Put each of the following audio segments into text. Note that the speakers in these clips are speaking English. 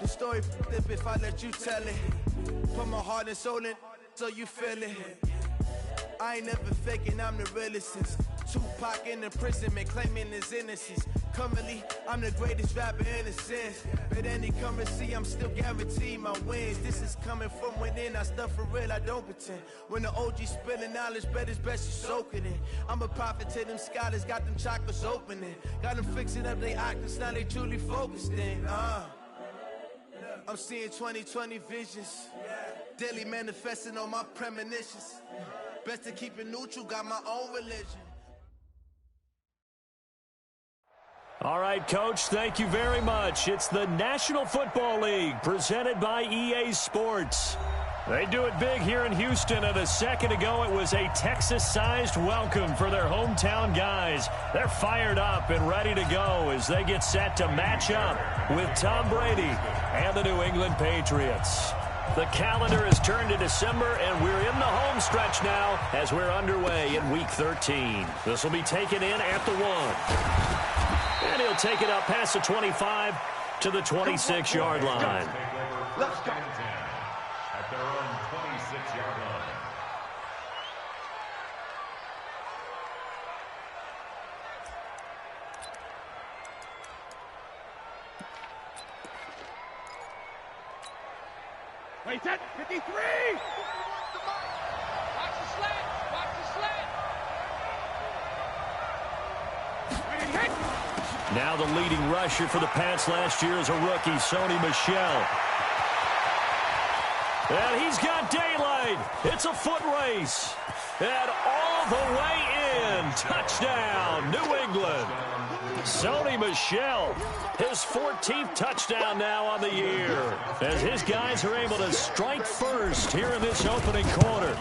story flip if I let you tell it. Put my heart and soul in so you feel it. I ain't never faking, I'm the realest since Tupac in the prison, man, claiming his innocence. Currently, I'm the greatest rapper in a sense. But any currency, I'm still guaranteed my wins. This is coming from within, I stuff for real, I don't pretend. When the OG spilling knowledge, bet it's best you soak it in. I'm a prophet to them scholars, got them chakras opening. Got them fixing up their octaves, now they truly focused in. I'm seeing 2020 visions. Daily manifesting on my premonitions. Best to keep it neutral, got my own religion. All right, Coach, thank you very much. It's the National Football League presented by EA Sports. They do it big here in Houston, and a second ago it was a Texas-sized welcome for their hometown guys. They're fired up and ready to go as they get set to match up with Tom Brady and the New England Patriots. The calendar has turned to December, and we're in the home stretch now as we're underway in Week 13. This will be taken in at the 1. And he'll take it up past the 25 to the 26-yard line. Let's go. At their own 26-yard line. Wait, 10, 53! Watch the slant! Watch the slant! Hit! Now the leading rusher for the Pats last year is a rookie, Sony Michel. And he's got daylight. It's a foot race. And all the way in. Touchdown, New England. Sony Michel, his 14th touchdown now on the year, as his guys are able to strike first here in this opening quarter.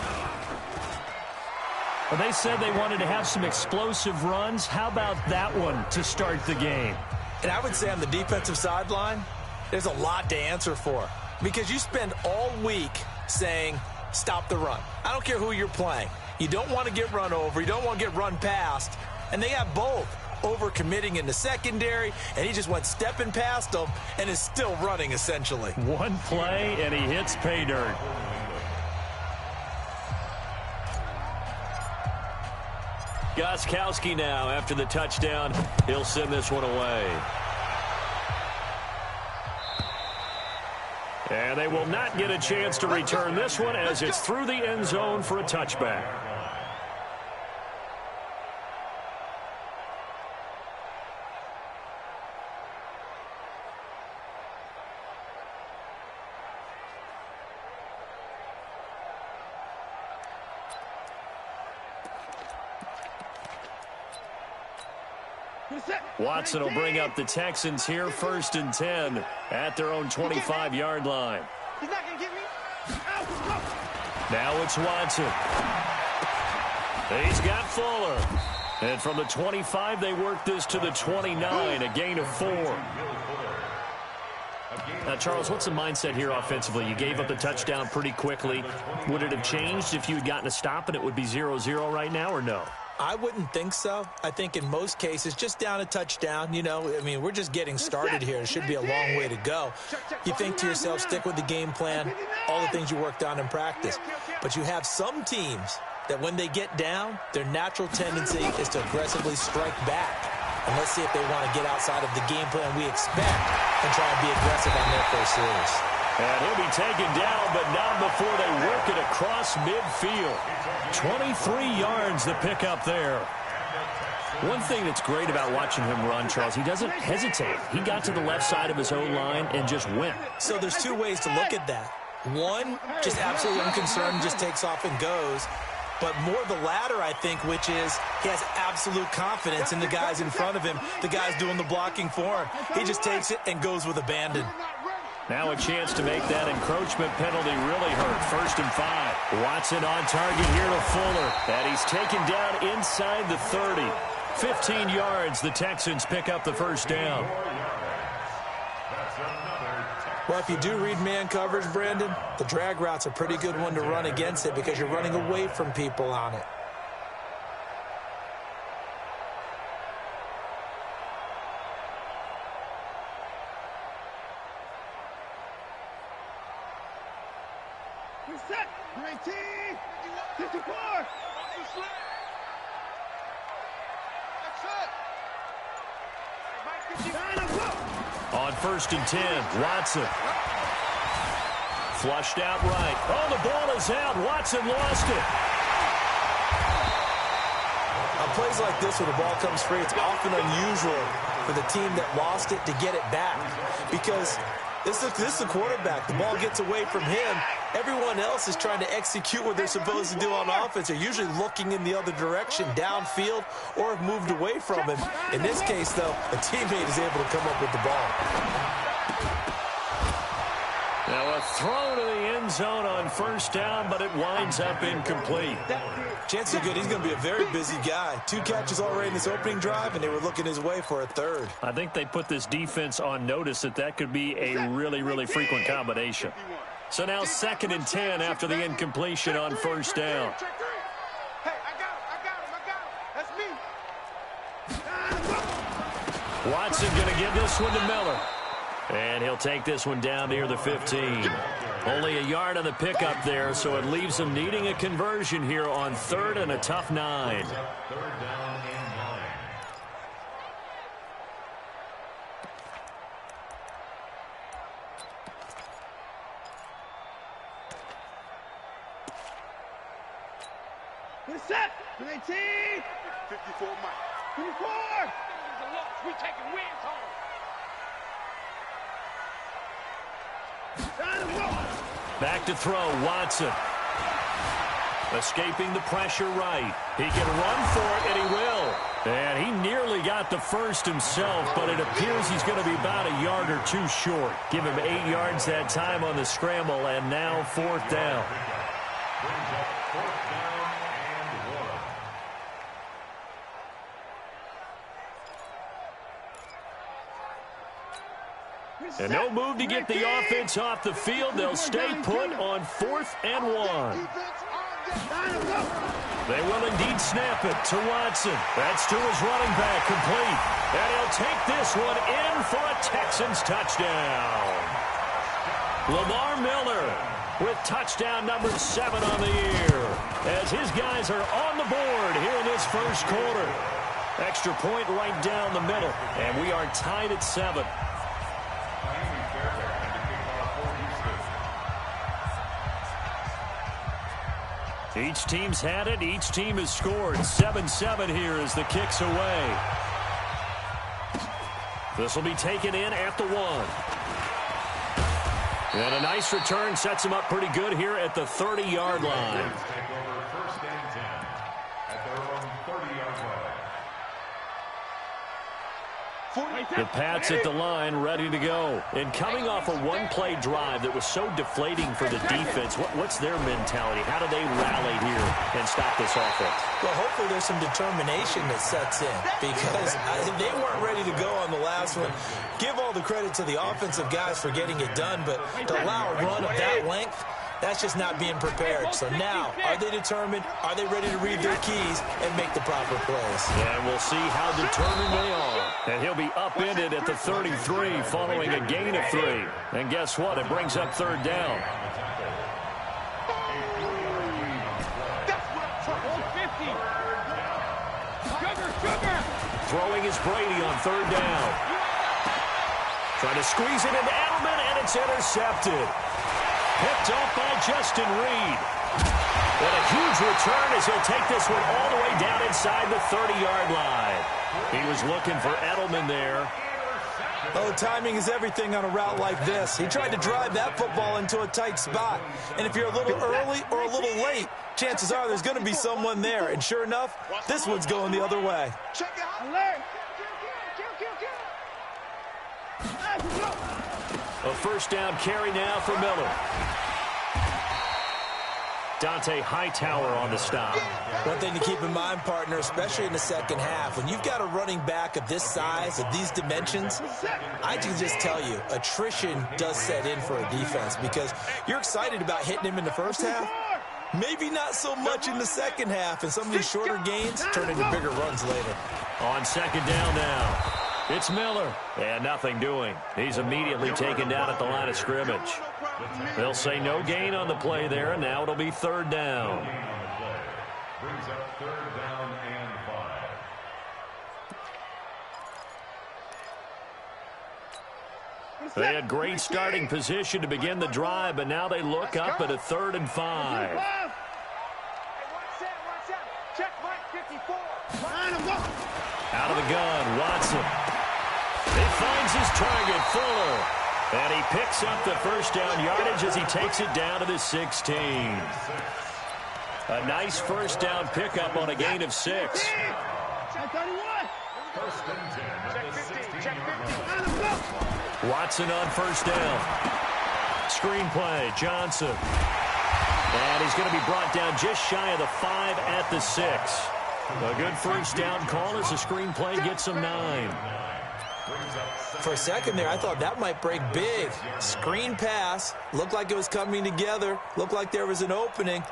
Well, they said they wanted to have some explosive runs. How about that one to start the game? And I would say on the defensive sideline, there's a lot to answer for, because you spend all week saying, stop the run. I don't care who you're playing. You don't want to get run over. You don't want to get run past. And they have both. Over-committing in the secondary, and he just went stepping past them and is still running, essentially. One play, and he hits pay dirt. Gostkowski now, after the touchdown, he'll send this one away. And they will not get a chance to return this one as it's through the end zone for a touchback. Watson will bring up the Texans here, 1st and 10 at their own 25-yard line. He's not going to get me. Now it's Watson. He's got Fuller. And from the 25, they work this to the 29, a gain of 4. Now, Charles, what's the mindset here offensively? You gave up the touchdown pretty quickly. Would it have changed if you had gotten a stop and it would be 0-0 right now, or no? I wouldn't think so. I think in most cases, just down a touchdown, you know, I mean, we're just getting started here. It should be a long way to go. You think to yourself, stick with the game plan, all the things you worked on in practice. But you have some teams that when they get down, their natural tendency is to aggressively strike back. And let's see if they want to get outside of the game plan we expect and try and be aggressive on their first series. And he'll be taken down, but not before they work it across midfield. 23 yards the pickup there. One thing that's great about watching him run, Charles, he doesn't hesitate. He got to the left side of his own line and just went. So there's two ways to look at that. One, just absolutely unconcerned, just takes off and goes. But more the latter, I think, which is he has absolute confidence in the guys in front of him, the guys doing the blocking for him. He just takes it and goes with abandon. Now a chance to make that encroachment penalty really hurt. 1st and 5. Watson on target here to Fuller. And he's taken down inside the 30. 15 yards. The Texans pick up the first down. Well, if you do read man coverage, Brandon, the drag route's a pretty good one to run against it because you're running away from people on it. Set. 19. 54. On 1st and 10, Watson. Flushed out right. Oh, the ball is out. Watson lost it. On plays like this, when the ball comes free, it's often unusual for the team that lost it to get it back. Because this is the quarterback. The ball gets away from him. Everyone else is trying to execute what they're supposed to do on offense. They're usually looking in the other direction, downfield, or have moved away from him. In this case, though, a teammate is able to come up with the ball. Now a throw to the end zone on 1st down, but it winds up incomplete. Chances are good he's going to be a very busy guy. 2 catches already in this opening drive, and they were looking his way for a 3rd. I think they put this defense on notice that could be a really, really frequent combination. So now 2nd and 10 after the incompletion on 1st down. Hey, I got him. That's me. Watson going to give this one to Miller. And he'll take this one down near the 15. Only a yard on the pickup there, so it leaves him needing a conversion here on 3rd and a tough 9. 3rd down and 9. Set. 19. 54, Mike. 54. We taking wins home. Back to throw, Watson. Escaping the pressure right. He can run for it, and he will. And he nearly got the 1st himself, but it appears he's going to be about a yard or 2 short. Give him 8 yards that time on the scramble, and now 4th down. Brings up 4th down and 1. And no move to get the offense off the field. They'll stay put on 4th and 1. They will indeed snap it to Watson. That's to his running back, complete. And he'll take this one in for a Texans touchdown. Lamar Miller with touchdown number 7 on the year, as his guys are on the board here in this 1st quarter. Extra point right down the middle, and we are tied at 7. Each team's had it. Each team has scored. 7-7 here as the kick's away. This will be taken in at the 1. And a nice return sets him up pretty good here at the 30-yard line. Take over 1st and 10 at their own 30-yard line. The Pats at the line, ready to go. And coming off a one-play drive that was so deflating for the defense, what's their mentality? How do they rally here and stop this offense? Well, hopefully there's some determination that sets in, because they weren't ready to go on the last one. Give all the credit to the offensive guys for getting it done, but to allow a run of that length, that's just not being prepared. So now, are they determined? Are they ready to read their keys and make the proper plays? And we'll see how determined they are. And he'll be upended at the 33 following a gain of 3. And guess what? It brings up 3rd down. Throwing is Brady on 3rd down. Trying to squeeze it into Edelman, and it's intercepted. Picked off by Justin Reed. And a huge return as he'll take this one all the way down inside the 30-yard line. He was looking for Edelman there. Oh, timing is everything on a route like this. He tried to drive that football into a tight spot. And if you're a little early or a little late, chances are there's going to be someone there. And sure enough, this one's going the other way. A 1st down carry now for Miller. Dante Hightower on the stop. One thing to keep in mind, partner, especially in the second half, when you've got a running back of this size, of these dimensions, I can just tell you, attrition does set in for a defense, because you're excited about hitting him in the first half. Maybe not so much in the second half, and some of these shorter gains turn into bigger runs later. On 2nd down now. It's Miller, and nothing doing. He's immediately taken down at the line of scrimmage. They'll say no gain on the play there, and now it'll be third down. Brings up third down and 5. They had great starting position to begin the drive, but now they look up at a 3rd and 5. Out of the gun, Watson. He finds his target, Fuller. And he picks up the first down yardage as he takes it down to the 16. A nice first down pickup on a gain of 6. Watson on first down. Screenplay, Johnson. And he's going to be brought down just shy of the 5 at the 6. A good first down call as the screenplay gets him 9. For a second there, I thought that might break big. Screen pass. Looked like it was coming together. Looked like there was an opening.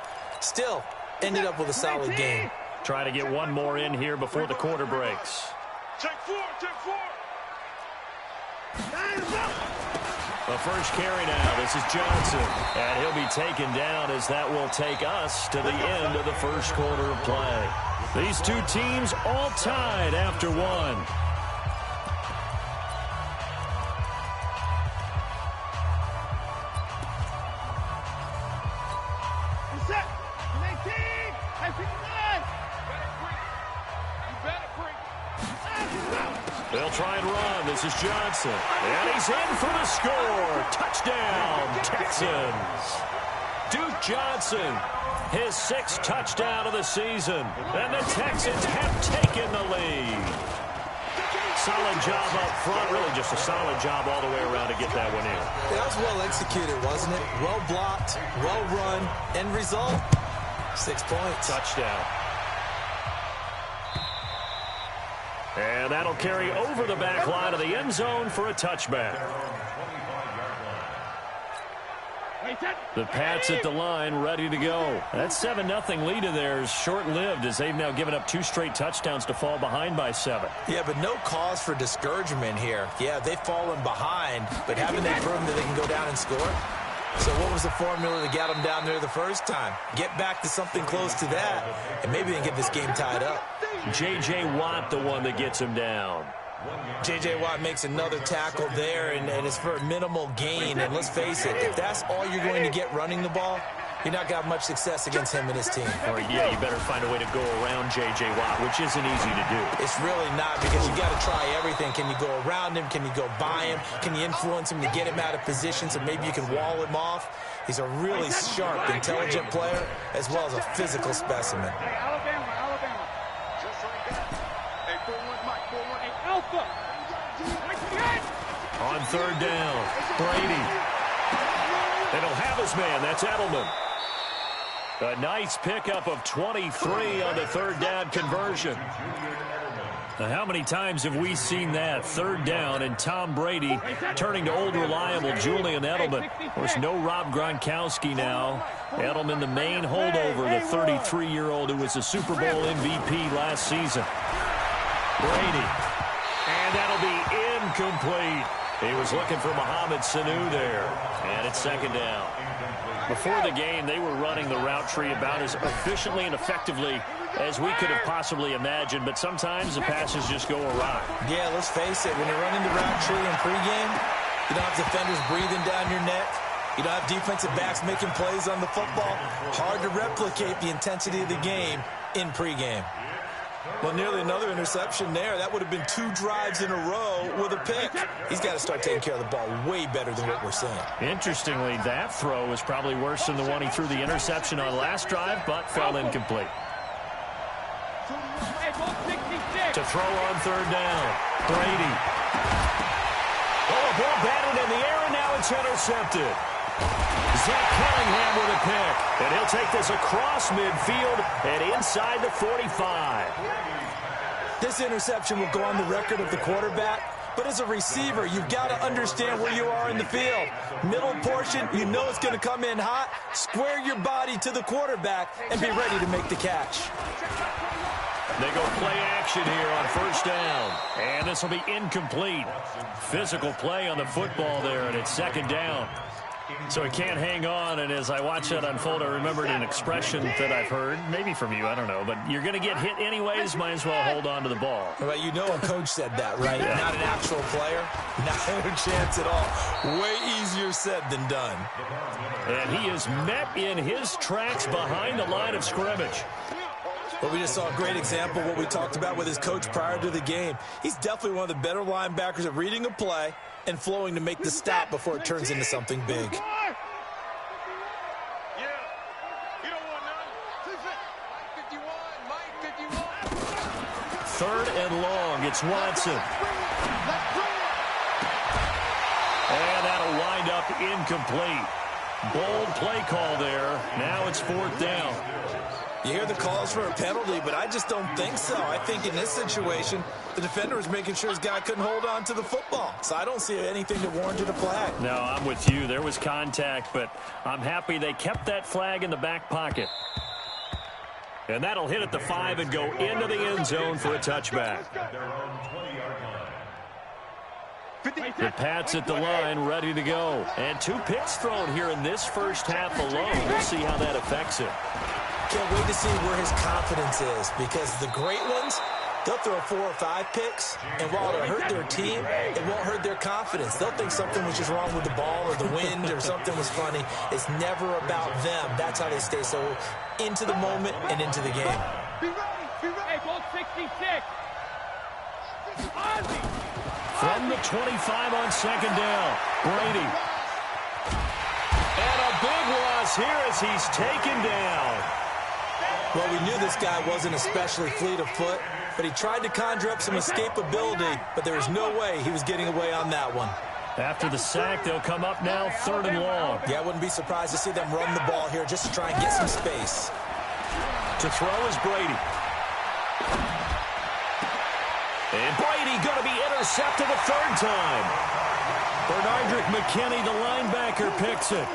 Still, ended up with a solid game. Try to get one more in here before the quarter breaks. Check 4, check 4. The first carry now. This is Johnson. And he'll be taken down as that will take us to the end of the first quarter of play. These two teams all tied after one. They'll try and run. This is Johnson. And he's in for the score. Touchdown, Texans. Duke Johnson, his 6th touchdown of the season. And the Texans have taken the lead. Solid job up front. Really just a solid job all the way around to get that one in. That was well executed, wasn't it? Well blocked, well run. End result, 6 points. Touchdown. And that'll carry over the back line of the end zone for a touchback. The Pats at the line, ready to go. That 7-0 lead of theirs short-lived as they've now given up 2 straight touchdowns to fall behind by 7. Yeah, but no cause for discouragement here. Yeah, they've fallen behind, but haven't they proven that they can go down and score? So what was the formula to get them down there the first time? Get back to something close to that, and maybe they can get this game tied up. J.J. Watt, the one that gets him down. J.J. Watt makes another tackle there, and it's for a minimal gain. And let's face it, if that's all you're going to get running the ball, you're not got much success against him and his team. Or, yeah, you better find a way to go around J.J. Watt, which isn't easy to do. It's really not, because you got to try everything. Can you go around him? Can you go by him? Can you influence him to get him out of position so maybe you can wall him off? He's a really sharp, intelligent player, as well as a physical specimen. On third down, Brady. And he'll have his man. That's Edelman. A nice pickup of 23 on the third down conversion. Now, how many times have we seen that? Third down and Tom Brady turning to old reliable Julian Edelman. Of course, no Rob Gronkowski now. Edelman, the main holdover, the 33-year-old who was a Super Bowl MVP last season. Brady. And that'll be incomplete. He was looking for Mohamed Sanu there. And it's second down. Before the game, they were running the route tree about as efficiently and effectively as we could have possibly imagined, but sometimes the passes just go awry. Yeah, let's face it, when you're running the route tree in pregame, you don't have defenders breathing down your neck. You don't have defensive backs making plays on the football. Hard to replicate the intensity of the game in pregame. Well, nearly another interception there. That would have been 2 drives in a row with a pick. He's got to start taking care of the ball way better than what we're seeing. Interestingly, that throw was probably worse than the one he threw the interception on last drive, but fell incomplete. To throw on third down, Brady. Oh, a ball batted in the air, and now it's intercepted. Zach Cunningham with a pick. And he'll take this across midfield and inside the 45. This interception will go on the record of the quarterback. But as a receiver, you've got to understand where you are in the field. Middle portion, you know it's going to come in hot. Square your body to the quarterback and be ready to make the catch. They go play action here on first down. And this will be incomplete. Physical play on the football there, and it's second down. So he can't hang on, and as I watch that unfold, I remembered an expression that I've heard, maybe from you, I don't know, but you're going to get hit anyways, might as well hold on to the ball. Well, you know a coach said that, right? Yeah. Not an actual player. Not a chance at all. Way easier said than done. And he is met in his tracks behind the line of scrimmage. But we just saw a great example of what we talked about with his coach prior to the game. He's definitely one of the better linebackers at reading a play and flowing to make the stop before it turns into something big. Third and long. It's Watson. And that'll wind up incomplete. Bold play call there. Now it's fourth down. You hear the calls for a penalty, but I just don't think so. I think in this situation, the defender was making sure his guy couldn't hold on to the football. So I don't see anything that warranted a flag. No, I'm with you. There was contact, but I'm happy they kept that flag in the back pocket. And that'll hit at the 5 and go into the end zone for a touchback. The Pats at the line, ready to go. And 2 picks thrown here in this first half alone. We'll see how that affects him. Can't wait to see where his confidence is, because the great ones, they'll throw 4 or 5 picks, and while it'll hurt their team, it won't hurt their confidence. They'll think something was just wrong with the ball or the wind or something was funny. It's never about them. That's how they stay so into the moment and into the game. Be ready. Hey, ball 66. From the 25 on second down, Brady. And a big loss here as he's taken down. Well, we knew this guy wasn't especially fleet of foot, but he tried to conjure up some escapability, but there was no way he was getting away on that one. After the sack, they'll come up now third and long. Yeah, I wouldn't be surprised to see them run the ball here just to try and get some space. To throw is Brady. And Brady going to be intercepted a third time. Bernardrick McKinney, the linebacker, picks it.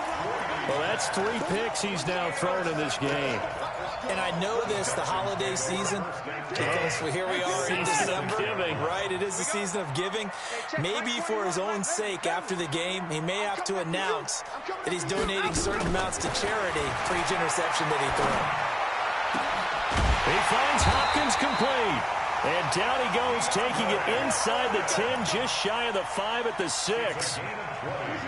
Well, that's 3 picks he's now thrown in this game. And I know this, the holiday season, because here we are in December, right? It is the season of giving. Maybe for his own sake after the game, he may have to announce that he's donating certain amounts to charity for each interception that he throws. He finds Hopkins complete. And down he goes, taking it inside the 10, just shy of the 5 at the 6.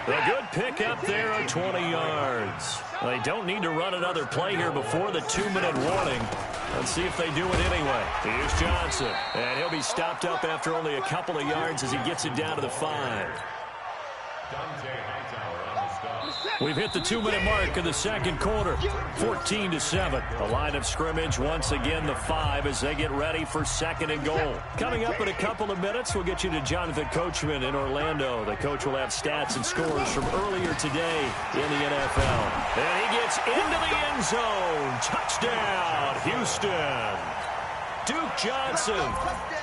A good pick up there of 20 yards. They don't need to run another play here before the 2-minute warning. Let's see if they do it anyway. Here's Johnson. And he'll be stopped up after only a couple of yards as he gets it down to the 5. We've hit the 2-minute mark of the second quarter. 14-7. The line of scrimmage once again the 5 as they get ready for second and goal. Coming up in a couple of minutes, we'll get you to Jonathan Coachman in Orlando. The coach will have stats and scores from earlier today in the NFL. And he gets into the end zone. Touchdown, Houston. Duke Johnson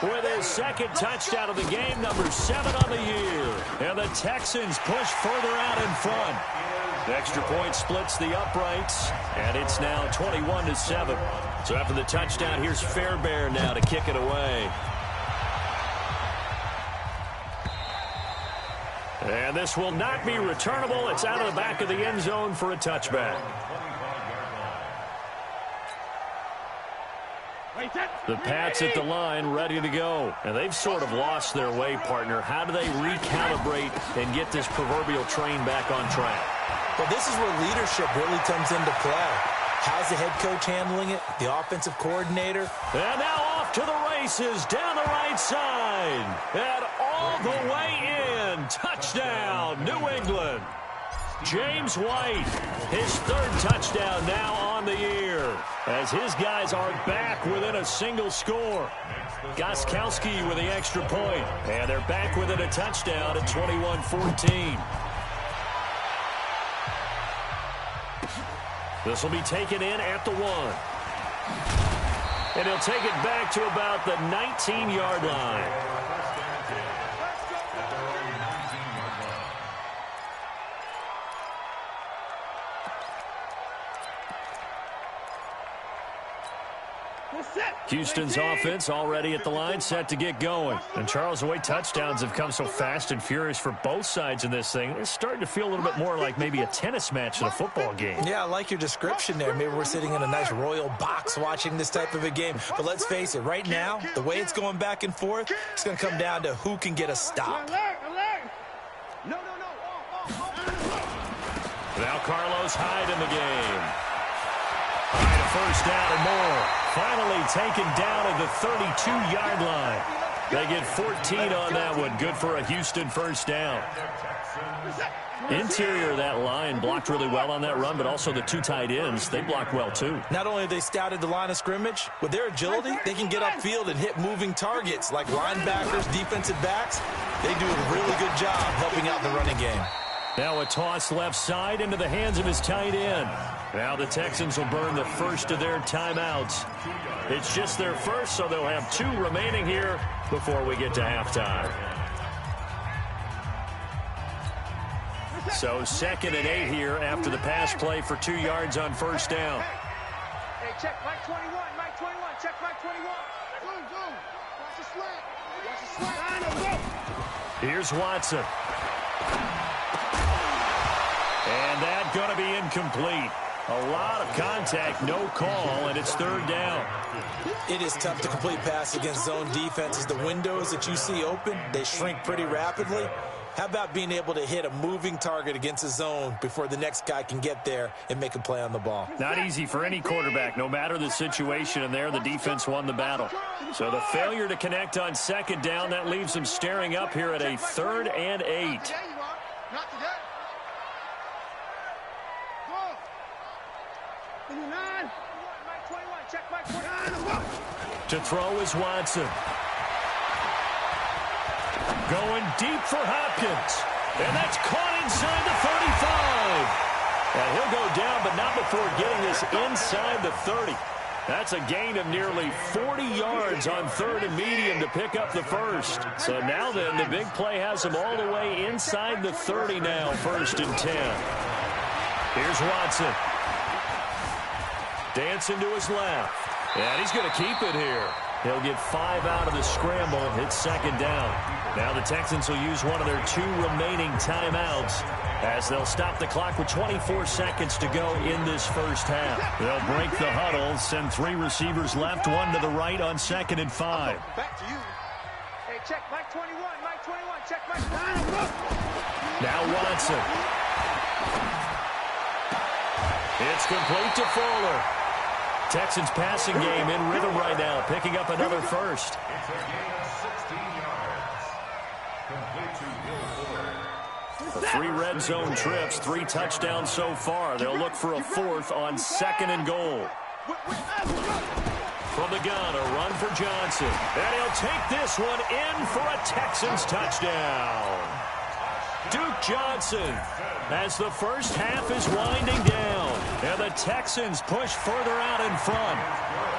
with his second touchdown of the game, number 7 on the year. And the Texans push further out in front. The extra point splits the uprights, and it's now 21-7. So after the touchdown, here's Fairbairn now to kick it away. And this will not be returnable. It's out of the back of the end zone for a touchback. The Pats at the line, ready to go. And they've sort of lost their way, partner. How do they recalibrate and get this proverbial train back on track? Well, this is where leadership really comes into play. How's the head coach handling it? The offensive coordinator? And now off to the races, down the right side. And all the way in. Touchdown, New England. James White, his 3rd touchdown now on the year, as his guys are back within a single score. Gostkowski with the extra point, and they're back within a touchdown at 21-14. This will be taken in at the 1. And he'll take it back to about the 19-yard line. Houston's offense already at the line, set to get going. And Charles, the way touchdowns have come so fast and furious for both sides in this thing, it's starting to feel a little bit more like maybe a tennis match than a football game. Yeah, I like your description there. Maybe we're sitting in a nice royal box watching this type of a game. But let's face it, right now, the way it's going back and forth, it's going to come down to who can get a stop. Now Carlos Hyde in the game. Hyde a first down and more. Finally taken down at the 32-yard line. They get 14 on that one. Good for a Houston first down. Interior of that line blocked really well on that run, but also the two tight ends, they blocked well too. Not only have they scouted the line of scrimmage, with their agility, they can get upfield and hit moving targets like linebackers, defensive backs. They do a really good job helping out the running game. Now a toss left side into the hands of his tight end. Now the Texans will burn the first of their timeouts. It's just their first, so they'll have 2 remaining here before we get to halftime. So 2nd and 8 here after the pass play for 2 yards on first down. Hey, check Mike 21, Mike 21, check Mike 21. Go. Watch the slant. Watch the slant. Here's Watson. And that's going to be incomplete. A lot of contact, no call, and it's 3rd down. It is tough to complete pass against zone defenses. The windows that you see open, they shrink pretty rapidly. How about being able to hit a moving target against a zone before the next guy can get there and make a play on the ball? Not easy for any quarterback, no matter the situation, and there the defense won the battle. So the failure to connect on 2nd down, that leaves them staring up here at a 3rd and 8. To throw is Watson. Going deep for Hopkins. And that's caught inside the 35. And he'll go down, but not before getting this inside the 30. That's a gain of nearly 40 yards on 3rd and medium to pick up the first. So now then, the big play has him all the way inside the 30 now, 1st and 10. Here's Watson. Dancing to his left. And he's going to keep it here. He'll get 5 out of the scramble. It's 2nd down. Now the Texans will use one of their 2 remaining timeouts as they'll stop the clock with 24 seconds to go in this first half. They'll break the huddle, send 3 receivers left, 1 to the right on 2nd and 5. Back to you. Hey, check Mike 21, Mike 21, check Mike 21. Now Watson. It's complete to Fuller. Texans passing game in rhythm right now, picking up another first. It's a gain of 16 yards. Complete to Will Fuller. 3 red zone trips, 3 touchdowns so far. They'll look for a 4th on 2nd and goal. From the gun, a run for Johnson. And he'll take this one in for a Texans touchdown. Duke Johnson, as the first half is winding down. And the Texans push further out in front.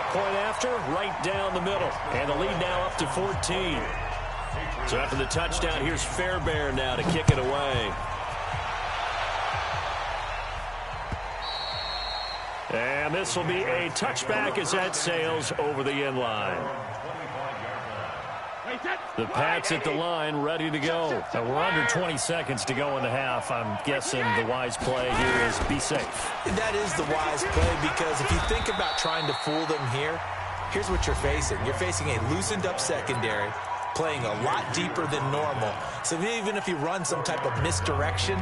Point after, right down the middle. And the lead now up to 14. So after the touchdown, here's Fairbairn now to kick it away. And this will be a touchback as that sails over the end line. The Pats at the line, ready to go. Now we're under 20 seconds to go in the half. I'm guessing the wise play here is be safe. That is the wise play, because if you think about trying to fool them here, here's what you're facing. You're facing a loosened up secondary, playing a lot deeper than normal. So even if you run some type of misdirection,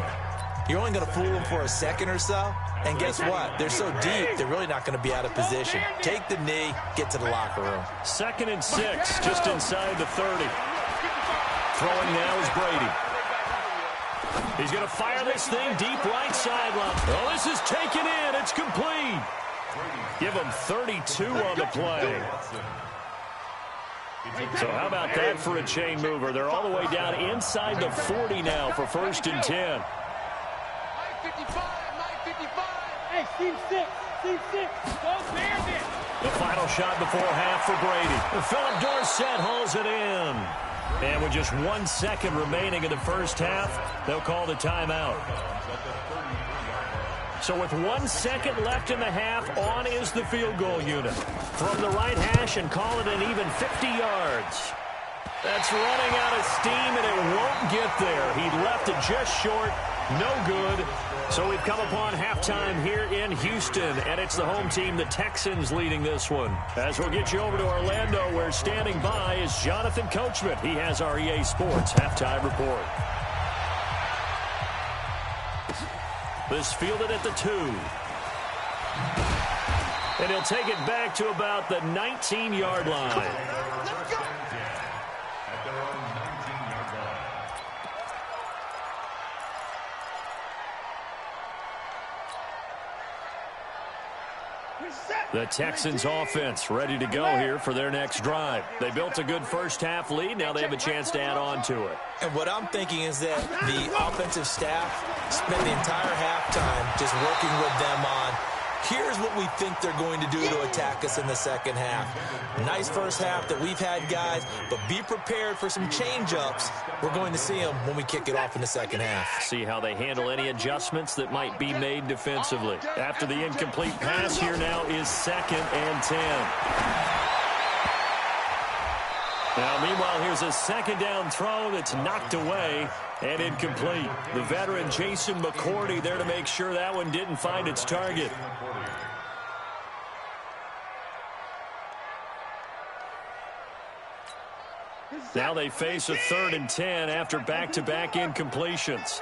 you're only going to fool them for a second or so. And guess what? They're so deep, they're really not going to be out of position. Take the knee, get to the locker room. 2nd and 6, just inside the 30. Throwing now is Brady. He's going to fire this thing deep right sideline. Oh, this is taken in. It's complete. Give him 32 on the play. So how about that for a chain mover? They're all the way down inside the 40 now for 1st and 10. Hey, Steve 6. Go Bandit. The final shot before half for Brady. Philip Dorsett hauls it in. And with just 1 second remaining in the first half, they'll call the timeout. So with 1 second left in the half, on is the field goal unit. From the right hash and call it an even 50 yards. That's running out of steam, and it won't get there. He left it just short. No good. So we've come upon halftime here in Houston, and it's the home team, the Texans, leading this one. As we'll get you over to Orlando, where standing by is Jonathan Coachman. He has our EA Sports halftime report. This fielded at the 2. And he'll take it back to about the 19-yard line. Let's go. At their own 19-yard line. The Texans offense ready to go here for their next drive. They built a good first-half lead. Now they have a chance to add on to it. And what I'm thinking is that the offensive staff spent the entire halftime just working with them on, here's what we think they're going to do to attack us in the second half. Nice first half that we've had, guys, but be prepared for some change-ups. We're going to see them when we kick it off in the second half. See how they handle any adjustments that might be made defensively. After the incomplete pass, here now is 2nd and 10. Now, meanwhile, here's a second down throw that's knocked away and incomplete. The veteran Jason McCourty there to make sure that one didn't find its target. Now they face a 3rd and 10 after back-to-back incompletions.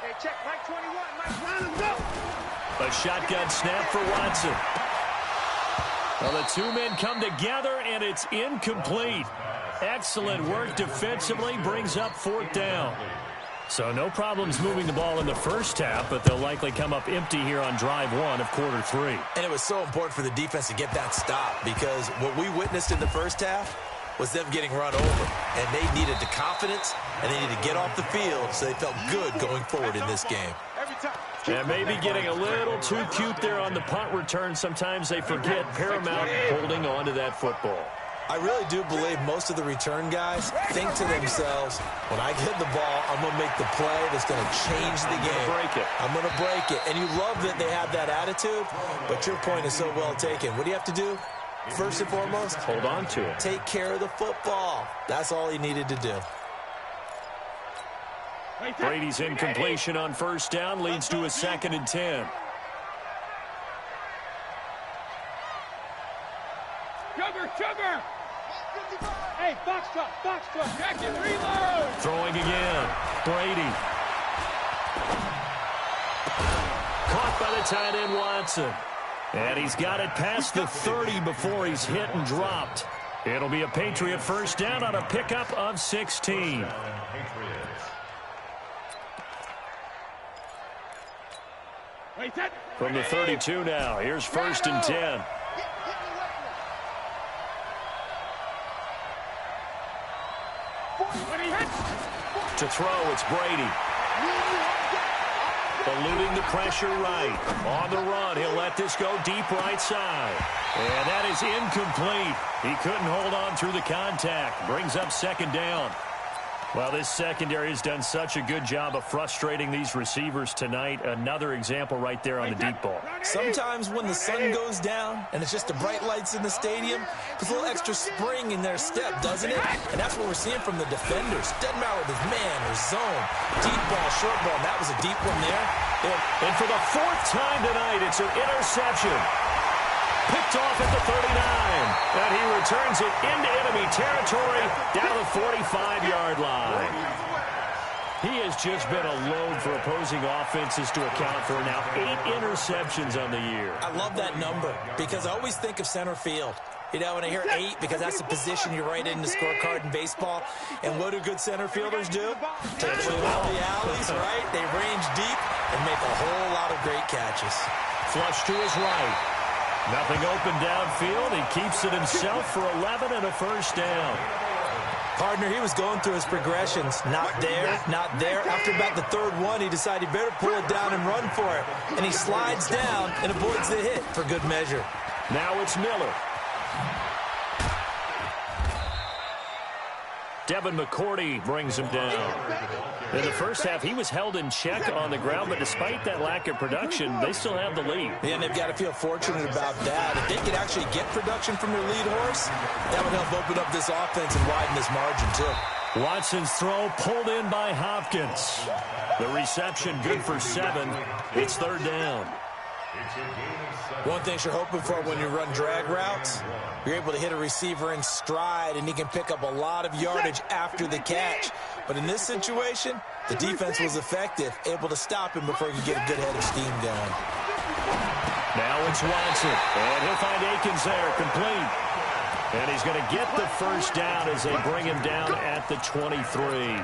Hey, check Mike 21. Mike, go. A shotgun snap for Watson. Well, the two men come together, and it's incomplete. Excellent work defensively, brings up 4th down. So no problems moving the ball in the first half, but they'll likely come up empty here on drive 1 of quarter 3. And it was so important for the defense to get that stop, because what we witnessed in the first half was them getting run over. And they needed the confidence, and they needed to get off the field so they felt good going forward in this game. And maybe getting a little too cute there on the punt return. Sometimes they forget Paramount holding on to that football. I really do believe most of the return guys think to themselves, when I get the ball, I'm going to make the play that's going to change the game. I'm going to break it. And you love that they have that attitude, but your point is so well taken. What do you have to do? First and foremost, hold on to it. Take care of the football. That's all he needed to do. Brady's incompletion on first down leads to a 2nd and 10. Sugar! Hey, Foxtrot! Check and reload! Throwing again. Brady. Caught by the tight end, Watson. And he's got it past the 30 before he's hit and dropped. It'll be a Patriot first down on a pickup of 16. From the 32 now, here's 1st and 10. To throw, it's Brady. Eluding the pressure right. On the run, he'll let this go deep right side. And that is incomplete. He couldn't hold on through the contact. Brings up 2nd down. Well, this secondary has done such a good job of frustrating these receivers tonight. Another example right there on the deep ball. Sometimes when the sun goes down and it's just the bright lights in the stadium, there's a little extra spring in their step, doesn't it? And that's what we're seeing from the defenders. Doesn't matter whether it's man or zone. Deep ball, short ball, and that was a deep one there. And for the 4th time tonight, it's an interception. Picked off at the 39. And he returns it into enemy territory down the 45-yard line. He has just been a load for opposing offenses to account for now 8 interceptions on the year. I love that number because I always think of center field. You know, when I hear 8, because that's the position you write in the scorecard in baseball. And what do good center fielders do? Take it out the alleys, right? They range deep and make a whole lot of great catches. Flush to his right. Nothing open downfield. He keeps it himself for 11 and a first down. Partner, he was going through his progressions. Not there, not there. After about the 3rd one, he decided he better pull it down and run for it. And he slides down and avoids the hit for good measure. Now it's Miller. Devin McCourty brings him down. In the first half, he was held in check on the ground, but despite that lack of production, they still have the lead. Yeah, and they've got to feel fortunate about that. If they could actually get production from their lead horse, that would help open up this offense and widen this margin, too. Watson's throw pulled in by Hopkins. The reception good for 7. It's third down. One thing you're hoping for when you run drag routes, you're able to hit a receiver in stride, and he can pick up a lot of yardage after the catch. But in this situation, the defense was effective, able to stop him before he could get a good head of steam going. Now it's Watson, and he'll find Akins there, complete. And he's going to get the first down as they bring him down at the 23.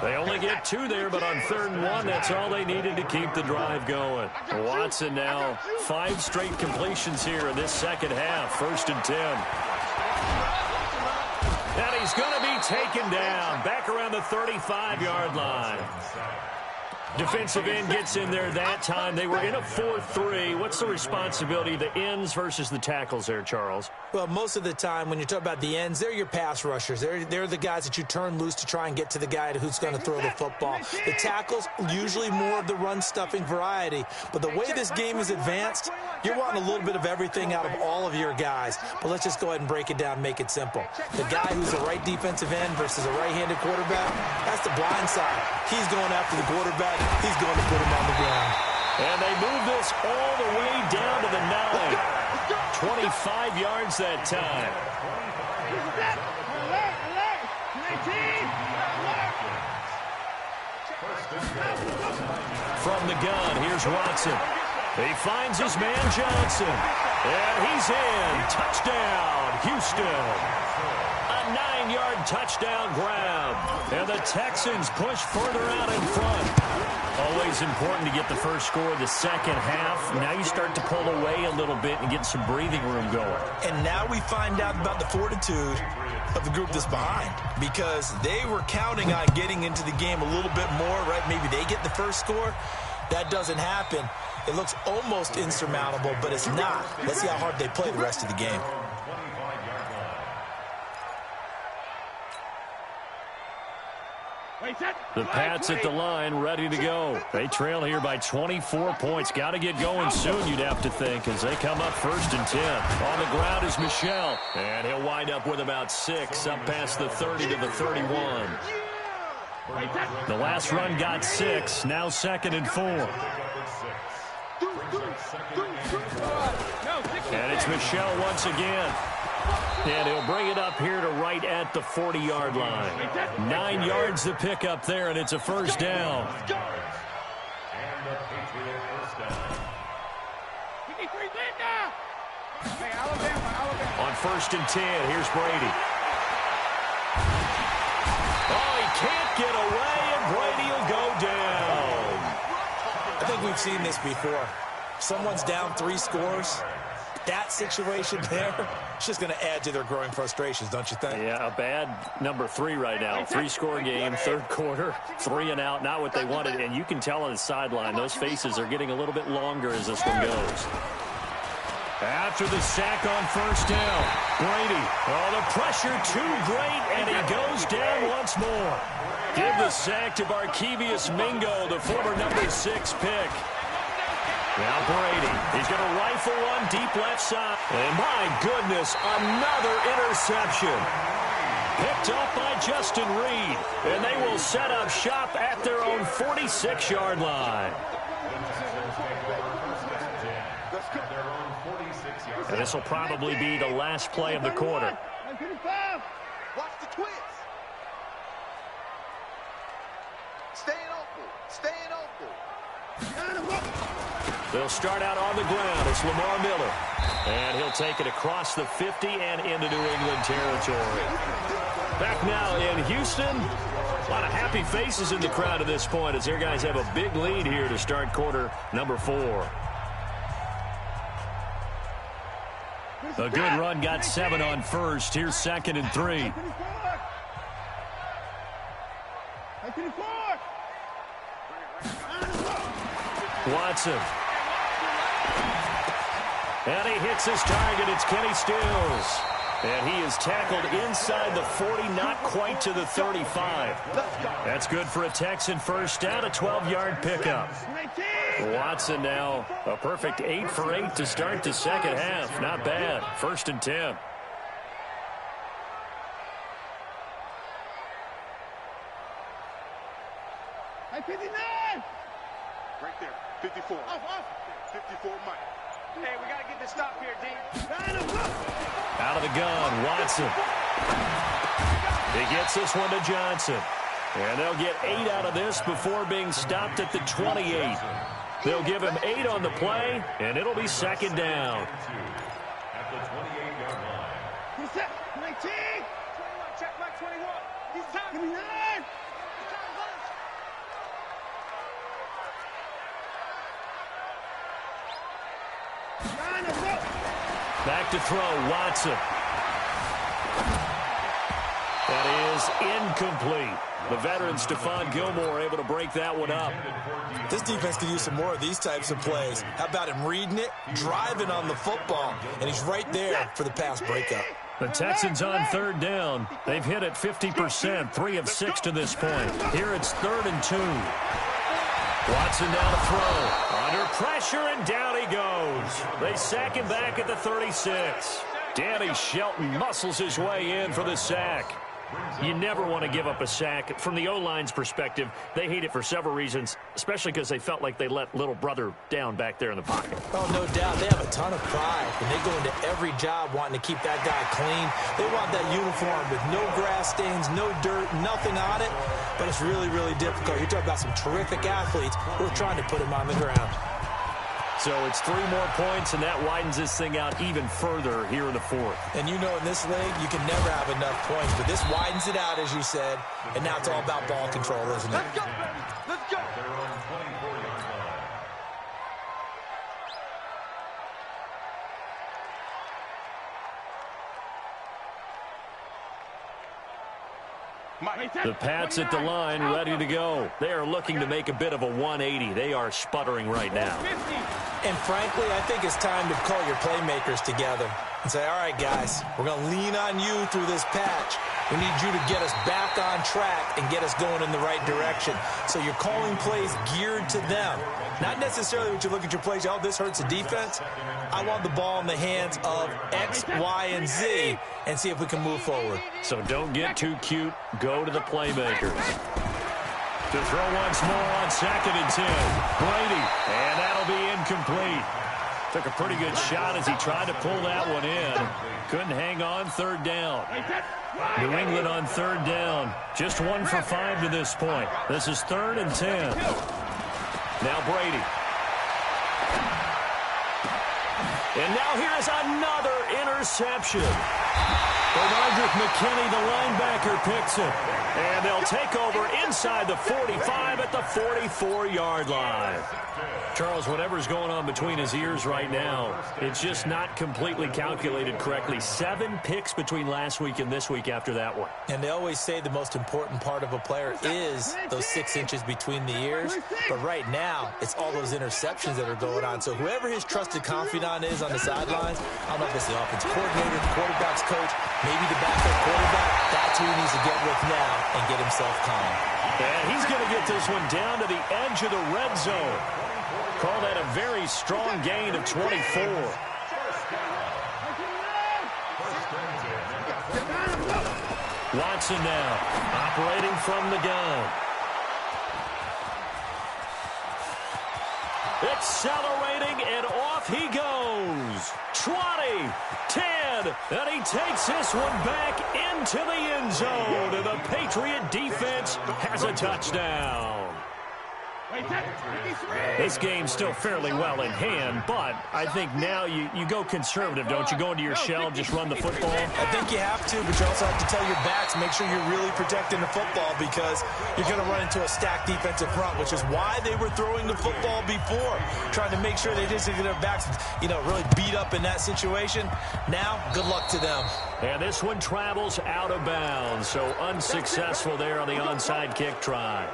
They only get 2 there, but on 3rd and 1, that's all they needed to keep the drive going. Watson now 5 straight completions here in this second half, 1st and 10. And he's going to be taken down back around the 35-yard line. Defensive end gets in there that time. They were in a 4-3. What's the responsibility of the ends versus the tackles there, Charles? Well, most of the time when you talk about the ends, they're your pass rushers. They're the guys that you turn loose to try and get to the guy who's going to throw the football. The tackles, usually more of the run-stuffing variety. But the way this game is advanced, you're wanting a little bit of everything out of all of your guys. But let's just go ahead and break it down and make it simple. The guy who's a right defensive end versus a right-handed quarterback, that's the blind side. He's going after the quarterback. He's going to put him on the ground. And they move this all the way down to the 9. 25 yards that time. From the gun, here's Watson. He finds his man Johnson. And he's in. Touchdown, Houston. A 9-yard touchdown grab. And the Texans push further out in front. Always important to get the first score of the second half. Now you start to pull away a little bit and get some breathing room going. And now we find out about the fortitude of the group that's behind, because they were counting on getting into the game a little bit more, right? Maybe they get the first score. That doesn't happen. It looks almost insurmountable, but it's not. Let's see how hard they play the rest of the game. The Pats at the line, ready to go. They trail here by 24 points. Got to get going soon, you'd have to think, as they come up 1st and 10. On the ground is Michel, and he'll wind up with about 6, up past the 30 to the 31. The last run got 6, now 2nd and 4. And it's Michel once again. And he'll bring it up here to right at the 40-yard line. 9 yards to pick up there, and it's a first down. On 1st and 10, here's Brady. Oh, he can't get away, and Brady will go down. I think we've seen this before. Someone's down 3 scores. That situation there, it's just going to add to their growing frustrations, don't you think? Yeah, a bad number 3 right now. 3-score game, 3rd quarter, 3 and out, not what they wanted. And you can tell on the sideline, those faces are getting a little bit longer as this one goes. After the sack on 1st down, Brady. Oh, the pressure too great, and he goes down once more. Give the sack to Barkevious Mingo, the former number 6 pick. Now Brady, he's going to rifle one deep left side. And my goodness, another interception. Picked up by Justin Reed. And they will set up shop at their own 46-yard line. And this will probably be the last play of the quarter. Watch the twist. Staying open. Staying open. They'll start out on the ground. It's Lamar Miller. And he'll take it across the 50 and into New England territory. Back now in Houston. A lot of happy faces in the crowd at this point as their guys have a big lead here to start quarter number 4. A good run got 7 on 1st. Here's 2nd and 3. Watson. And he hits his target. It's Kenny Stills. And he is tackled inside the 40, not quite to the 35. That's good for a Texan first down, a 12-yard pickup. Watson now a perfect 8 for 8 to start the second half. Not bad. 1st and 10. Hey, 59! Right there, 54. Off. 54, Mike. Hey, we got to get this stop here, D. Out of the gun, Watson. He gets this one to Johnson. And they'll get 8 out of this before being stopped at the 28. They'll give him 8 on the play, and it'll be second down. At the 28-yard line. Who's that? 19! 21, check back 21. He's time. 59! Back to throw, Watson. That is incomplete. The veteran Stephon Gilmore able to break that one up. This defense could use some more of these types of plays. How about him reading it, driving on the football, and he's right there for the pass breakup. The Texans on 3rd down. They've hit it 50%, 3 of 6 to this point. Here it's 3rd and 2. Watson down to throw. Under pressure, and down he goes. They sack him back at the 36. Danny Shelton muscles his way in for the sack. You never want to give up a sack. From the O-line's perspective, they hate it for several reasons, especially because they felt like they let little brother down back there in the pocket. Oh, no doubt. They have a ton of pride, and they go into every job wanting to keep that guy clean. They want that uniform with no grass stains, no dirt, nothing on it, but it's really, really difficult. You're talking about some terrific athletes who are trying to put him on the ground. So it's 3 more points, and that widens this thing out even further here in the 4th. And you know in this league, you can never have enough points, but this widens it out, as you said, and now it's all about ball control, isn't it? Let's go! Let's go! They're on 24-yard line. The Pats at the line, ready to go. They are looking to make a bit of a 180. They are sputtering right now. And frankly, I think it's time to call your playmakers together and say, all right, guys, we're going to lean on you through this patch. We need you to get us back on track and get us going in the right direction. So you're calling plays geared to them. Not necessarily what you look at your plays, oh, this hurts the defense. I want the ball in the hands of X, Y, and Z and see if we can move forward. So don't get too cute. Go to the playmakers. To throw once more on 2nd and 10. Brady, and that'll be incomplete. Took a pretty good shot as he tried to pull that one in. Couldn't hang on 3rd down. New England on 3rd down. Just 1 for 5 to this point. This is 3rd and 10. Now Brady. And now here's another interception. Bernardrick McKinney, the linebacker, picks it. And they'll take over inside the 45 at the 44-yard line. Charles, whatever's going on between his ears right now, it's just not completely calculated correctly. 7 picks between last week and this week after that one. And they always say the most important part of a player is those 6 inches between the ears. But right now, it's all those interceptions that are going on. So whoever his trusted confidant is on the sidelines, I don't know if it's the offensive coordinator, the quarterback's coach, maybe the backup quarterback, that's who he needs to get with now and get himself calm. And he's going to get this one down to the edge of the red zone. Call that a very strong gain of 24. Watson now, operating from the gun. Accelerating, and off he goes. 20, 10, and he takes this one back into the end zone. And the Patriot defense has a touchdown. This game's still fairly well in hand, but I think now you go conservative, don't you? Go into your shell, just run the football. I think you have to, but you also have to tell your backs, make sure you're really protecting the football because you're going to run into a stacked defensive front, which is why they were throwing the football before, trying to make sure they just get their backs, really beat up in that situation. Now, good luck to them. And this one travels out of bounds, so unsuccessful there on the onside kick try.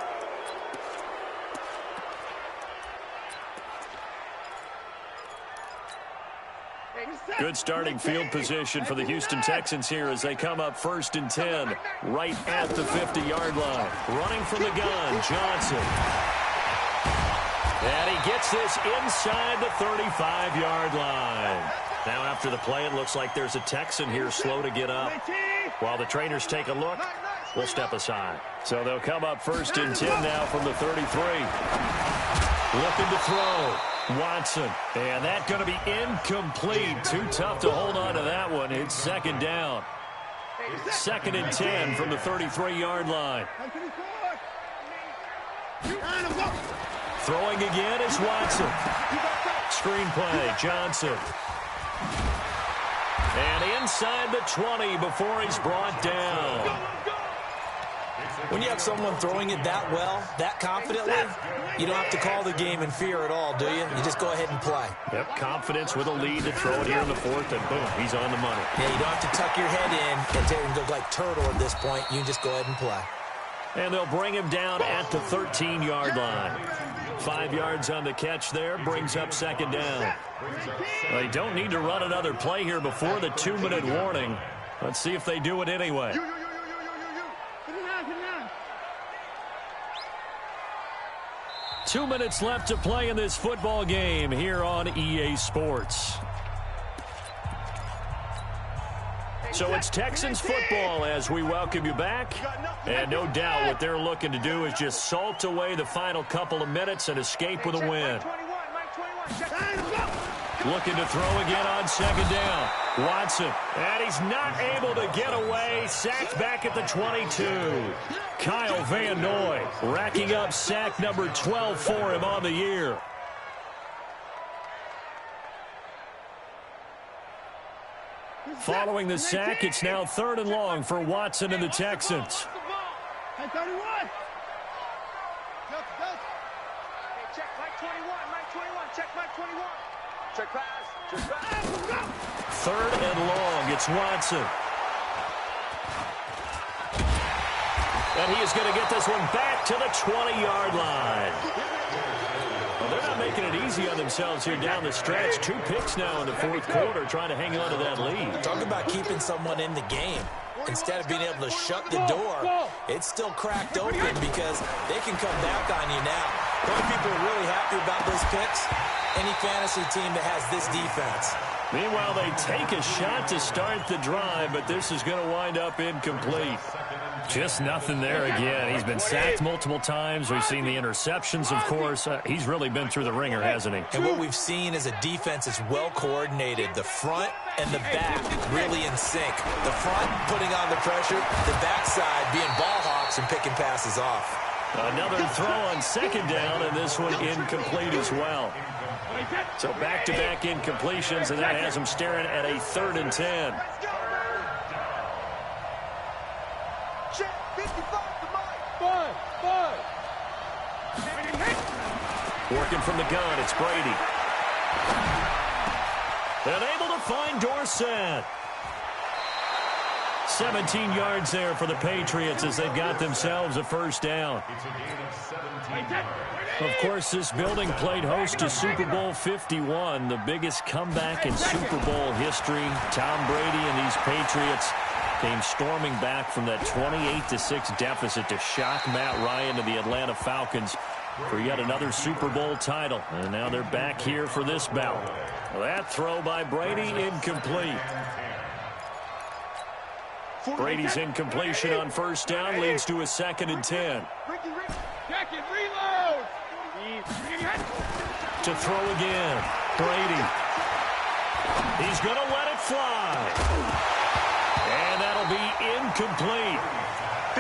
Good starting field position for the Houston Texans here as they come up 1st and 10 right at the 50-yard line. Running from the gun, Johnson. And he gets this inside the 35-yard line. Now after the play, it looks like there's a Texan here slow to get up. While the trainers take a look, we'll step aside. So they'll come up 1st and 10 now from the 33. Looking to throw. Watson. And that's going to be incomplete. Too tough to hold on to that one. It's 2nd down. 2nd and 10 from the 33-yard line. Throwing again is Watson. Screenplay, Johnson. And inside the 20 before he's brought down. When you have someone throwing it that well, that confidently, you don't have to call the game in fear at all, do you? You just go ahead and play. Yep, confidence with a lead to throw it here in the 4th, and boom, he's on the money. Yeah, you don't have to tuck your head in and look like turtle at this point. You can just go ahead and play. And they'll bring him down at the 13-yard line. 5 yards on the catch there, brings up 2nd down. They don't need to run another play here before the 2-minute warning. Let's see if they do it anyway. 2 minutes left to play in this football game here on EA Sports. So it's Texans football as we welcome you back. And no doubt what they're looking to do is just salt away the final couple of minutes and escape with a win. Looking to throw again on 2nd down. Watson. And he's not able to get away. Sacked back at the 22. Kyle Van Noy racking up sack number 12 for him on the year. Following the sack, it's now 3rd and long for Watson and the Texans. Check Mike 21, check Mike 21. Check pass. 3rd and long, it's Watson. And he is going to get this one back to the 20-yard line. Well, they're not making it easy on themselves here down the stretch. 2 picks now in the 4th quarter trying to hang on to that lead. Talk about keeping someone in the game. Instead of being able to shut the door, it's still cracked open because they can come back on you now. The only people are really happy about those picks, any fantasy team that has this defense. Meanwhile, they take a shot to start the drive, but this is going to wind up incomplete. Just nothing there again. He's been sacked multiple times. We've seen the interceptions, of course. He's really been through the ringer, hasn't he? And what we've seen is a defense that's well coordinated. The front and the back really in sync. The front putting on the pressure, the backside being ball hawks and picking passes off. Another throw on 2nd down, and this one incomplete as well. So back-to-back incompletions, and that has him staring at a 3rd and 10. Working from the gun, it's Brady. And able to find Dorsett. 17 yards there for the Patriots as they've got themselves a 1st down. Of course, this building played host to Super Bowl 51, the biggest comeback in Super Bowl history. Tom Brady and these Patriots came storming back from that 28-6 deficit to shock Matt Ryan to the Atlanta Falcons for yet another Super Bowl title. And now they're back here for this bout. That throw by Brady incomplete. Brady's incompletion on 1st down leads to a 2nd and 10. To throw again, Brady. He's going to let it fly. And that'll be incomplete.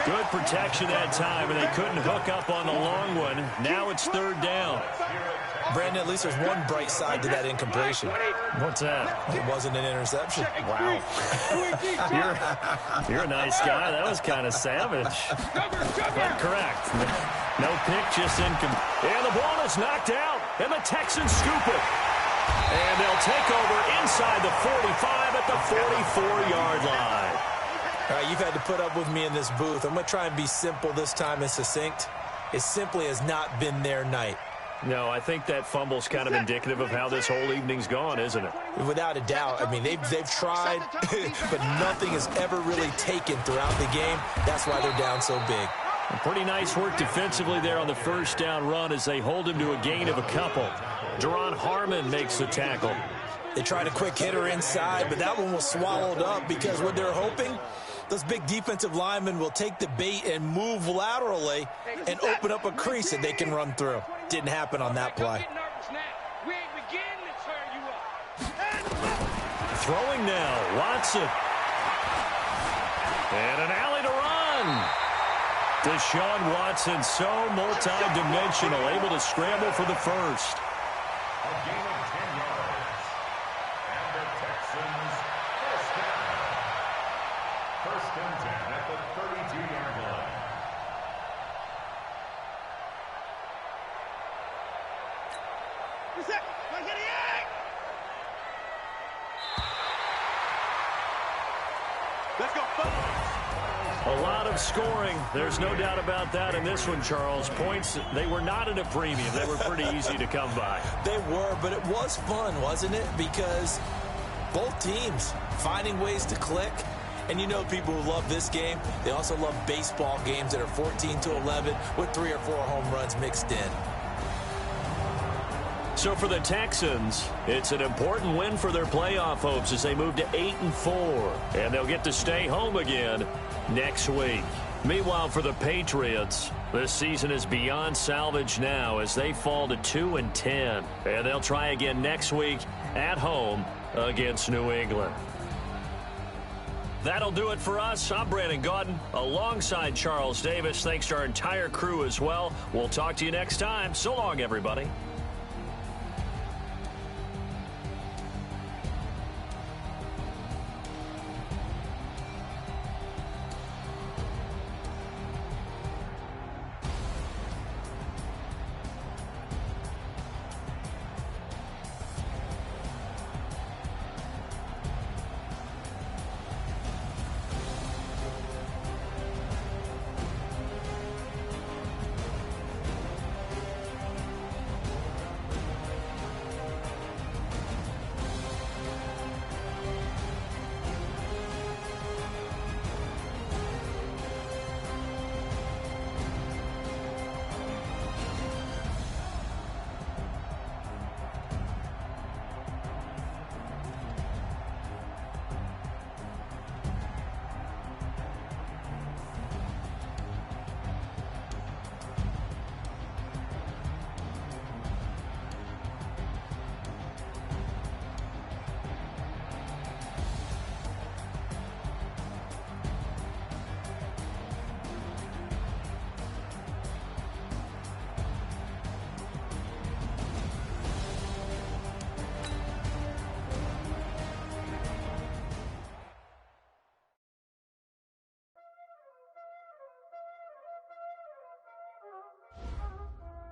Good protection that time, and they couldn't hook up on the long one. Now it's 3rd down. Brandon, at least there's one bright side to that incompletion. What's that? It wasn't an interception. Wow. You're a nice guy. That was kind of savage. But correct. No pick, just incomplete. And the ball is knocked out, and the Texans scoop it. And they'll take over inside the 45 at the 44-yard line. All right, you've had to put up with me in this booth. I'm going to try and be simple this time and succinct. It simply has not been their night. No, I think that fumble's kind of indicative of how this whole evening's gone, isn't it? Without a doubt. I mean, they've tried, but nothing has ever really taken throughout the game. That's why they're down so big. Pretty nice work defensively there on the first down run as they hold him to a gain of a couple. Deron Harmon makes the tackle. They tried a quick hitter inside, but that one was swallowed up because what they're hoping, those big defensive linemen will take the bait and move laterally and open up a crease that they can run through. Didn't happen on that play. Throwing now, Watson. And an alley to run. Deshaun Watson, so multi-dimensional, able to scramble for the first. A gain of 10 yards. And the Texans first down. First and 10 at the 32-yard line. Let's go, folks. A lot of scoring. There's no doubt about that in this one, Charles. Points, they were not at a premium. They were pretty easy to come by. They were, but it was fun, wasn't it? Because both teams finding ways to click. And you know people who love this game, they also love baseball games that are 14-11 with 3 or 4 home runs mixed in. So for the Texans, it's an important win for their playoff hopes as they move to 8-4. And they'll get to stay home again next week. Meanwhile, for the Patriots, this season is beyond salvage now as they fall to 2-10. And they'll try again next week at home against New England. That'll do it for us. I'm Brandon Gaudin alongside Charles Davis. Thanks to our entire crew as well. We'll talk to you next time. So long, everybody.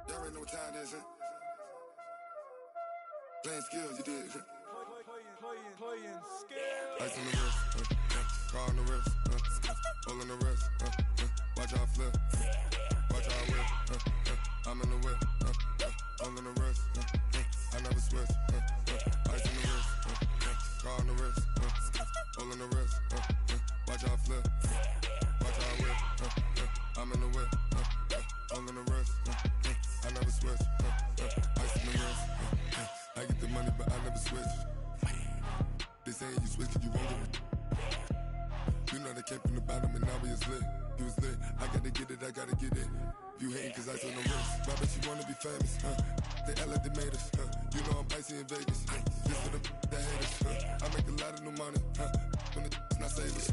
Y'all already know what time it is, huh? Playing skills, you did, huh? Playing skills. Ice on the wrist, car on the wrist, hole in the wrist, watch how I flip, watch how I whip, I'm in the whip, hole in the wrist, I never switch, ice on the wrist, car on the wrist, hole in the wrist, watch how I flip, watch how I whip, I'm in the whip, hole in the wrist, I never switch, ice in the wrist, I get the money but I never switch. They saying you switch cause you won't get it. You know they came from the bottom and now we is lit. You was lit, I gotta get it, I gotta get it. You hating cause ice on the wrist, but I bet you wanna be famous, They act like they made us, You know I'm icy in Vegas, Just for the that hate us, I make a lot of new money, When the not save us,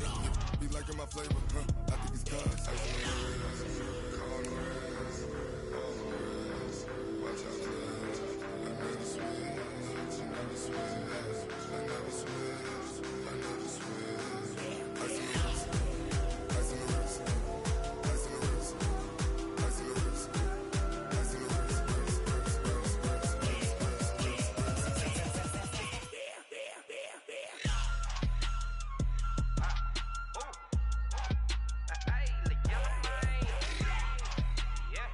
Be liking my flavor, I think it's cause ice on the wrist, car on the wrist, watch out for this. I never switch, I never switch, I never switch, I never switch. Ice in the wrist, ice in the wrist, ice in the wrist, ice in the wrist, ice in the wrist, Hey, the yellow man. Yeah.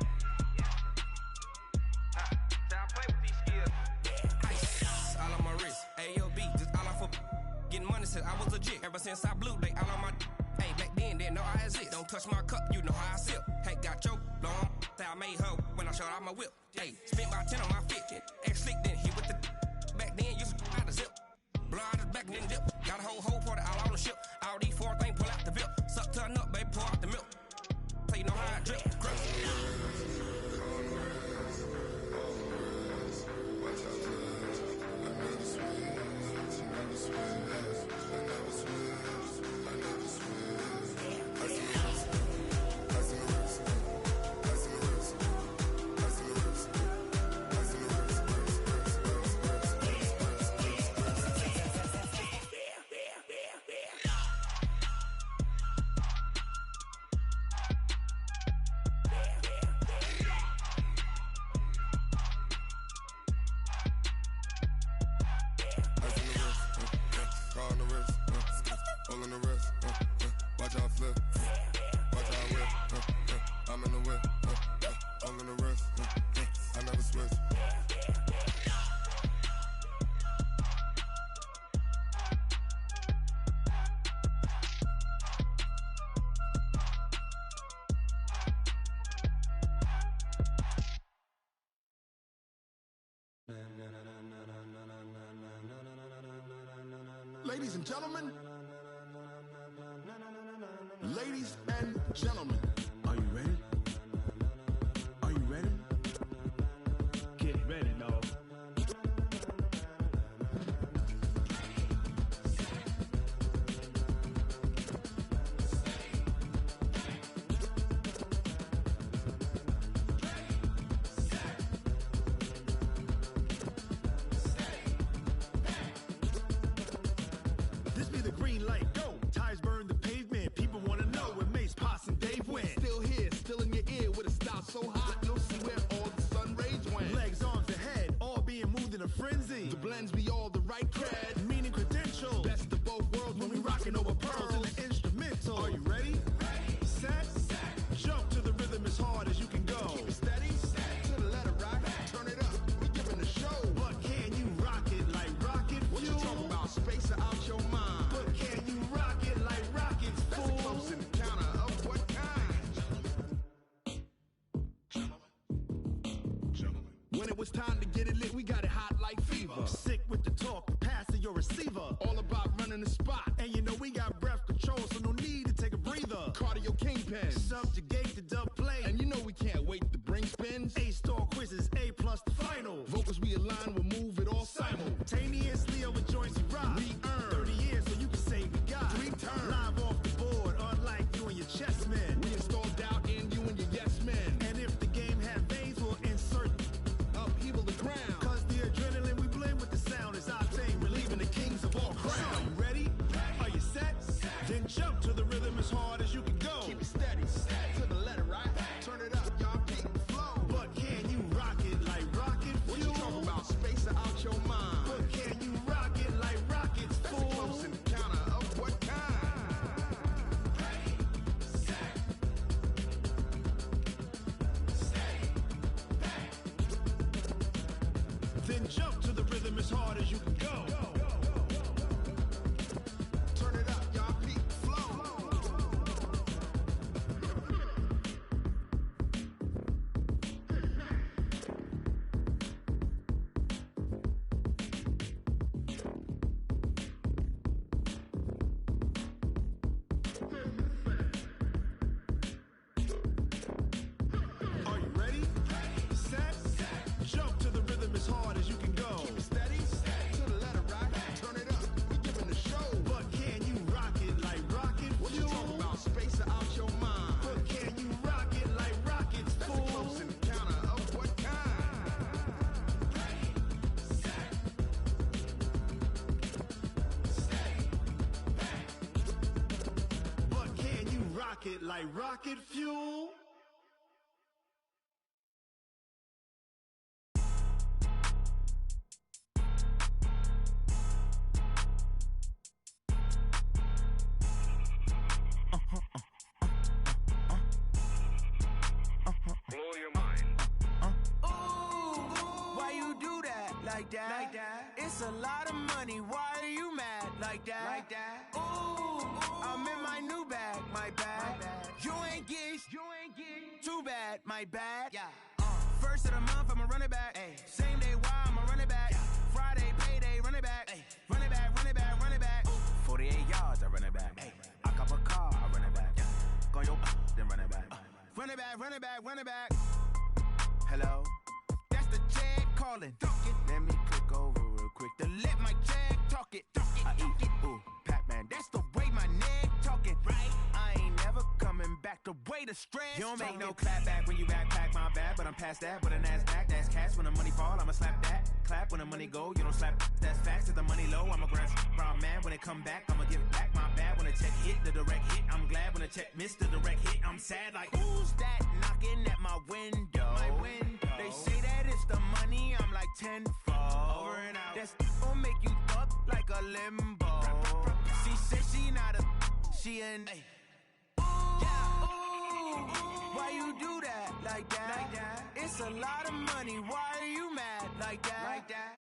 getting money since I was legit. Ever since I blew, they all on my hey, back then, didn't know I exist. Don't touch my cup, you know how I sip. Hey, got choked, long. Say I made her when I showed out my whip. Hey, spent my 10 on my fit. Ex-slick, then hit with the back then, used to out the zip. Blow out his back and then dip. Got a whole party all on the ship. All these four things, pull out the VIP. Suck to a nut, baby, pour out the milk. So you know how I drip. Grip. Ladies and gentlemen, ladies and gentlemen, are you ready? Are you ready? Get ready, dog. This be the green light, go. Tires burn the pavement. People want to know where Mace, Potts, and Dave went. Still here, still in your ear with a style so hot, you'll see where all the sun rays went. Legs, arms, and head, all being moved in a frenzy. The blends be all the right cred, meaning credentials. Best of both worlds when we rockin' over pearls in the instrumental. Are you ready? Set, jump to the rhythm as hard as you can go. Keep it steady, to the letter right. Turn it up, we giving the show. But can you rock it like rocket fuel? What you talking about? Space out your mind. But can you rock it like rockets, fool? That's a close encounter of what kind? Gentlemen. When it was time to get it lit, we got it hot like fever. Sick with the talk, pass to your receiver. All about running the spot. And you know we got breath control, so no need to take a breather. Cardio kingpin. Subjugate the dub play. And you know we can't wait to bring spins. A-star quizzes, A+ the final. Vocals we align, we'll move it all simultaneously over joints we rock. We earn 30 years, so you can say we got 3 turns. Live off the board, unlike you and your chess men. We installed doubt in you and your yes men. And if the game had veins, we'll insert upheaval the ground. Cause the adrenaline we blend with the sound is our thing, relieving the kings of all crowns. So are you ready? Are you set? Then jump to the rhythm as hard as you can go. Keep it steady, to the letter right. Turn it up, y'all keep the flow. But can you rock it like rocket fuel? What you talking about? Space out your mind. But can you rock it like rockets, fool? That's a close encounter of what kind? Then jump to the rhythm as hard as you can go. Turn it up, y'all keep the flow. Are you ready? Set, jump to the rhythm as hard as you can go. Keep it steady, to the letter right. Turn it up, we giving the show. But can you rock it like rocket fuel? What you talking about? Space out your mind. But can you rock it like rockets, fool? That's a close encounter of what kind? But can you rock it like rocket fuel? Blow your mind. Ooh, why you do that? like that, like that. It's a lot of money, why are you mad like that, like that? Ooh, I'm in my new bag, my bad. You ain't getting too bad, my bad. Yeah. First of the month, I'ma run it back. Ay. Same day, why I'ma run it back. Yeah. Friday, payday, run it back. Ay. Run it back, run it back, run it back. 48 yards, I run it back. Ay. I cop a car, I run it back. Yeah. Go your then run it back. Run it back, run it back, run it back. Hello? That's the Jag calling. Let me click over real quick to let my Jag talk it. I eat it, ooh, Pac-Man. That's the way my neck talking. Right? I ain't never coming back the way the stress. You don't make no clap back when you backpack, my bad. But I'm past that with a NASDAQ. That's cash when the money fall, I'ma slap that. Clap when the money go, you don't slap. That's facts. If the money low, I'ma grab brown man. When it come back, I'ma give back my bad. When the check hit, the direct hit. I'm glad when the check missed the direct hit. I'm sad like, who's that knocking at my window? My window. They say that it's the money, I'm like tenfold. Over and out. That's gon' make you up like a limbo. She said she not a, she an. Why you do that like that? Like that? It's a lot of money. Why are you mad like that? Like that?